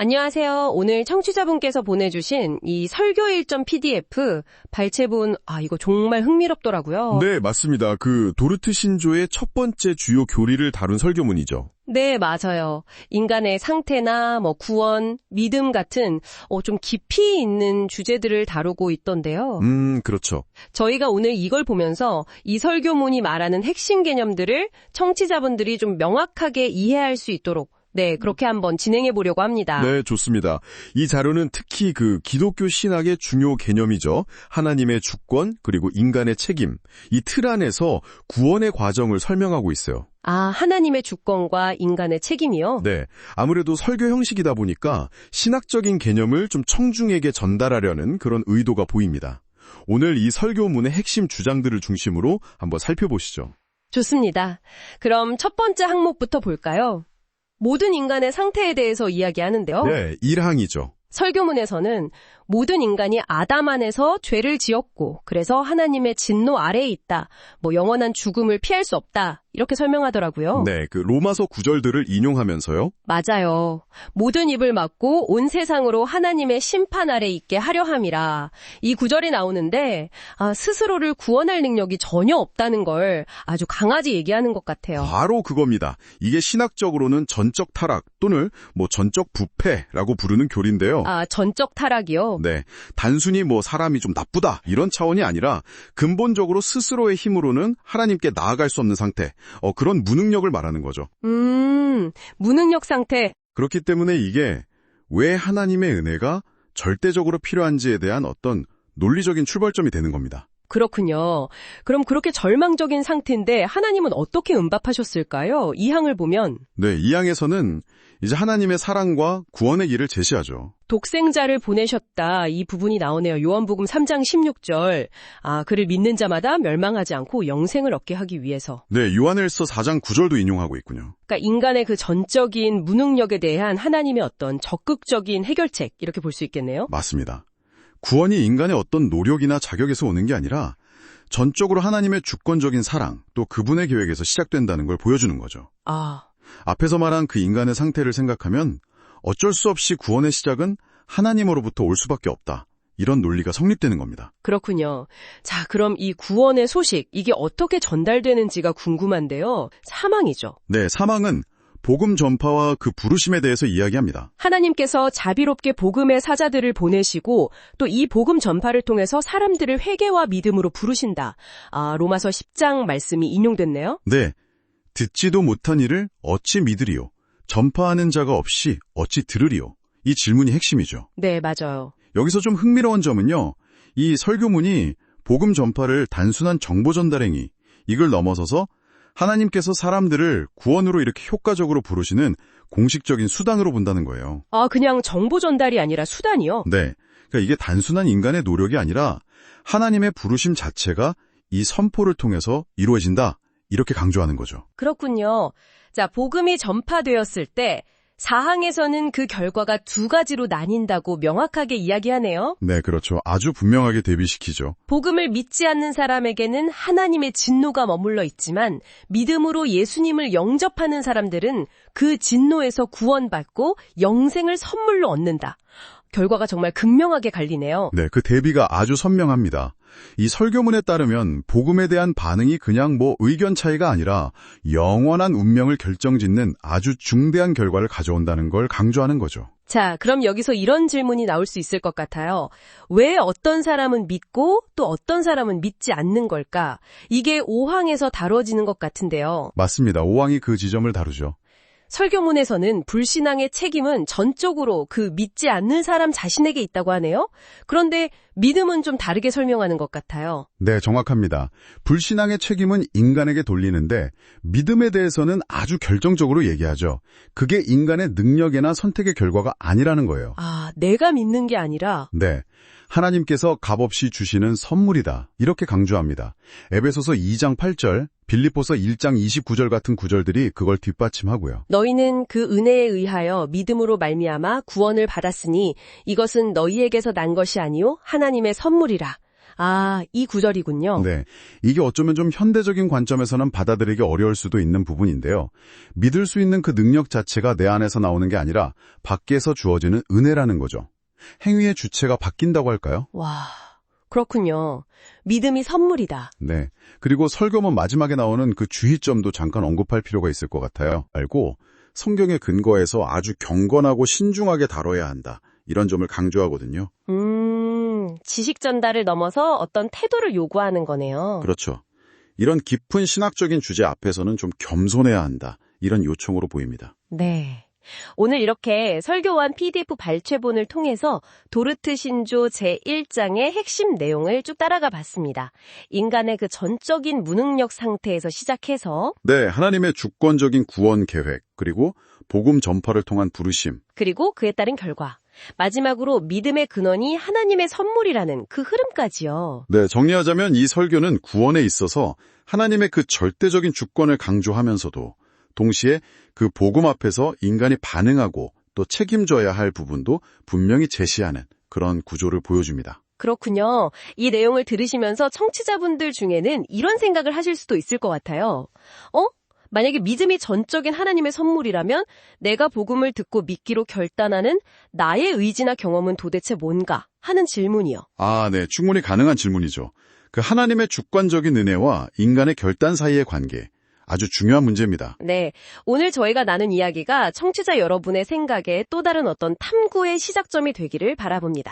안녕하세요. 오늘 청취자분께서 보내주신 이 설교 일정 PDF 발췌본, 이거 정말 흥미롭더라고요. 네, 맞습니다. 그 도르트 신조의 첫 번째 주요 교리를 다룬 설교문이죠. 네, 맞아요. 인간의 상태나 구원, 믿음 같은 좀 깊이 있는 주제들을 다루고 있던데요. 그렇죠. 저희가 오늘 이걸 보면서 이 설교문이 말하는 핵심 개념들을 청취자분들이 좀 명확하게 이해할 수 있도록 그렇게 한번 진행해 보려고 합니다. 네, 좋습니다. 이 자료는 특히 그 기독교 신학의 중요 개념이죠. 하나님의 주권, 그리고 인간의 책임. 이 틀 안에서 구원의 과정을 설명하고 있어요. 하나님의 주권과 인간의 책임이요? 네, 아무래도 설교 형식이다 보니까 신학적인 개념을 좀 청중에게 전달하려는 그런 의도가 보입니다. 오늘 이 설교문의 핵심 주장들을 중심으로 한번 살펴보시죠. 좋습니다. 그럼 첫 번째 항목부터 볼까요? 모든 인간의 상태에 대해서 이야기하는데요. 네, 1항이죠. 설교문에서는 모든 인간이 아담 안에서 죄를 지었고 그래서 하나님의 진노 아래에 있다. 영원한 죽음을 피할 수 없다. 이렇게 설명하더라고요. 네, 그 로마서 구절들을 인용하면서요. 맞아요. 모든 입을 막고 온 세상으로 하나님의 심판 아래 있게 하려 함이라. 이 구절이 나오는데 스스로를 구원할 능력이 전혀 없다는 걸 아주 강하게 얘기하는 것 같아요. 바로 그겁니다. 이게 신학적으로는 전적 타락 또는 전적 부패라고 부르는 교리인데요. 전적 타락이요? 네, 단순히 사람이 좀 나쁘다 이런 차원이 아니라 근본적으로 스스로의 힘으로는 하나님께 나아갈 수 없는 상태, 그런 무능력을 말하는 거죠. 무능력 상태. 그렇기 때문에 이게 왜 하나님의 은혜가 절대적으로 필요한지에 대한 어떤 논리적인 출발점이 되는 겁니다. 그렇군요. 그럼 그렇게 절망적인 상태인데 하나님은 어떻게 응답하셨을까요? 이 항을 보면. 네, 이 항에서는 이제 하나님의 사랑과 구원의 길을 제시하죠. 독생자를 보내셨다. 이 부분이 나오네요. 요한복음 3장 16절. 그를 믿는 자마다 멸망하지 않고 영생을 얻게 하기 위해서. 네, 요한일서 4장 9절도 인용하고 있군요. 그러니까 인간의 그 전적인 무능력에 대한 하나님의 어떤 적극적인 해결책 이렇게 볼 수 있겠네요. 맞습니다. 구원이 인간의 어떤 노력이나 자격에서 오는 게 아니라 전적으로 하나님의 주권적인 사랑, 또 그분의 계획에서 시작된다는 걸 보여주는 거죠. 앞에서 말한 그 인간의 상태를 생각하면 어쩔 수 없이 구원의 시작은 하나님으로부터 올 수밖에 없다. 이런 논리가 성립되는 겁니다. 그렇군요. 자, 그럼 이 구원의 소식, 이게 어떻게 전달되는지가 궁금한데요. 사망이죠. 네, 사망은 복음 전파와 그 부르심에 대해서 이야기합니다. 하나님께서 자비롭게 복음의 사자들을 보내시고 또 이 복음 전파를 통해서 사람들을 회개와 믿음으로 부르신다. 로마서 10장 말씀이 인용됐네요. 네, 듣지도 못한 이를 어찌 믿으리요? 전파하는 자가 없이 어찌 들으리요? 이 질문이 핵심이죠. 네, 맞아요. 여기서 좀 흥미로운 점은요. 이 설교문이 복음 전파를 단순한 정보 전달 행위, 이걸 넘어서서 하나님께서 사람들을 구원으로 이렇게 효과적으로 부르시는 공식적인 수단으로 본다는 거예요. 그냥 정보 전달이 아니라 수단이요? 네. 그러니까 이게 단순한 인간의 노력이 아니라 하나님의 부르심 자체가 이 선포를 통해서 이루어진다. 이렇게 강조하는 거죠. 그렇군요. 자, 복음이 전파되었을 때 사항에서는 그 결과가 두 가지로 나뉜다고 명확하게 이야기하네요. 네, 그렇죠. 아주 분명하게 대비시키죠. 복음을 믿지 않는 사람에게는 하나님의 진노가 머물러 있지만 믿음으로 예수님을 영접하는 사람들은 그 진노에서 구원받고 영생을 선물로 얻는다. 결과가 정말 극명하게 갈리네요. 네, 그 대비가 아주 선명합니다. 이 설교문에 따르면 복음에 대한 반응이 그냥 의견 차이가 아니라 영원한 운명을 결정짓는 아주 중대한 결과를 가져온다는 걸 강조하는 거죠. 자, 그럼 여기서 이런 질문이 나올 수 있을 것 같아요. 왜 어떤 사람은 믿고 또 어떤 사람은 믿지 않는 걸까? 이게 5항에서 다뤄지는 것 같은데요. 맞습니다. 5항이 그 지점을 다루죠. 설교문에서는 불신앙의 책임은 전적으로 그 믿지 않는 사람 자신에게 있다고 하네요. 그런데 믿음은 좀 다르게 설명하는 것 같아요. 네, 정확합니다. 불신앙의 책임은 인간에게 돌리는데 믿음에 대해서는 아주 결정적으로 얘기하죠. 그게 인간의 능력이나 선택의 결과가 아니라는 거예요. 내가 믿는 게 아니라? 네. 하나님께서 값없이 주시는 선물이다. 이렇게 강조합니다. 에베소서 2장 8절, 빌립보서 1장 29절 같은 구절들이 그걸 뒷받침하고요. 너희는 그 은혜에 의하여 믿음으로 말미암아 구원을 받았으니 이것은 너희에게서 난 것이 아니요 하나님의 선물이라. 이 구절이군요. 네, 이게 어쩌면 좀 현대적인 관점에서는 받아들이기 어려울 수도 있는 부분인데요. 믿을 수 있는 그 능력 자체가 내 안에서 나오는 게 아니라 밖에서 주어지는 은혜라는 거죠. 행위의 주체가 바뀐다고 할까요? 와, 그렇군요. 믿음이 선물이다. 네, 그리고 설교문 마지막에 나오는 그 주의점도 잠깐 언급할 필요가 있을 것 같아요. 알고 성경의 근거에서 아주 경건하고 신중하게 다뤄야 한다. 이런 점을 강조하거든요. 지식 전달을 넘어서 어떤 태도를 요구하는 거네요. 그렇죠. 이런 깊은 신학적인 주제 앞에서는 좀 겸손해야 한다. 이런 요청으로 보입니다. 네. 오늘 이렇게 설교원 PDF 발췌본을 통해서 도르트 신조 제1장의 핵심 내용을 쭉 따라가 봤습니다. 인간의 그 전적인 무능력 상태에서 시작해서 네, 하나님의 주권적인 구원 계획, 그리고 복음 전파를 통한 부르심, 그리고 그에 따른 결과, 마지막으로 믿음의 근원이 하나님의 선물이라는 그 흐름까지요. 네, 정리하자면 이 설교는 구원에 있어서 하나님의 그 절대적인 주권을 강조하면서도 동시에 그 복음 앞에서 인간이 반응하고 또 책임져야 할 부분도 분명히 제시하는 그런 구조를 보여줍니다. 그렇군요. 이 내용을 들으시면서 청취자분들 중에는 이런 생각을 하실 수도 있을 것 같아요. 만약에 믿음이 전적인 하나님의 선물이라면 내가 복음을 듣고 믿기로 결단하는 나의 의지나 경험은 도대체 뭔가 하는 질문이요. 네, 충분히 가능한 질문이죠. 그 하나님의 주권적인 은혜와 인간의 결단 사이의 관계, 아주 중요한 문제입니다. 네, 오늘 저희가 나눈 이야기가 청취자 여러분의 생각에 또 다른 어떤 탐구의 시작점이 되기를 바라봅니다.